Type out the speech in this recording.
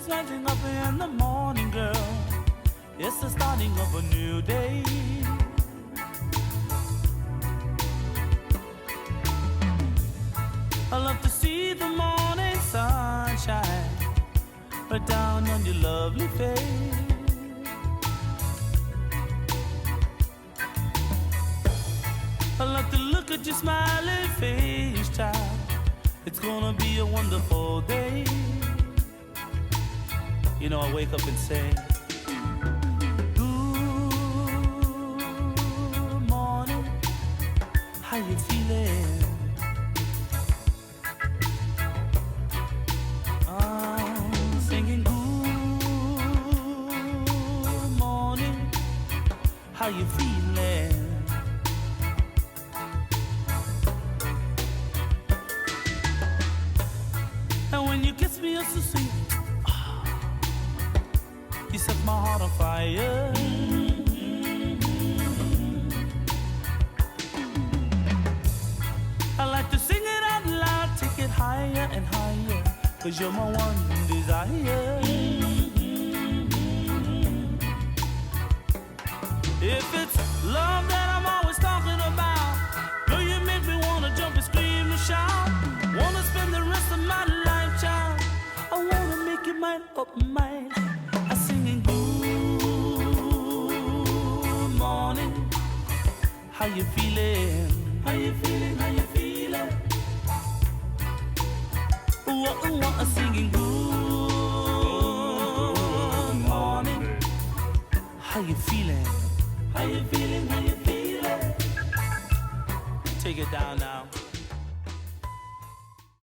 is rising up in the morning, girl. It's the starting of a new day. I love to see the morning sunshine right down on your lovely face. I love to look at your smiling face, child. It's gonna be a wonderful day. You know, I wake up and say, good morning, how you feeling? I'm singing, good morning, how you feeling? And when you kiss me, it's so sweet. You set my heart on fire. I like to sing it out loud, take it higher and higher, 'cause you're my one desire. If it's love that I'm always talking about, girl, you make me wanna jump and scream and shout. Wanna spend the rest of my life, child. I wanna make you mine, up mine. I singing good morning. How you feeling? How you feeling? How you feeling? What I'm singing good morning. How you feeling? How you feeling? How you feeling? Take it down now.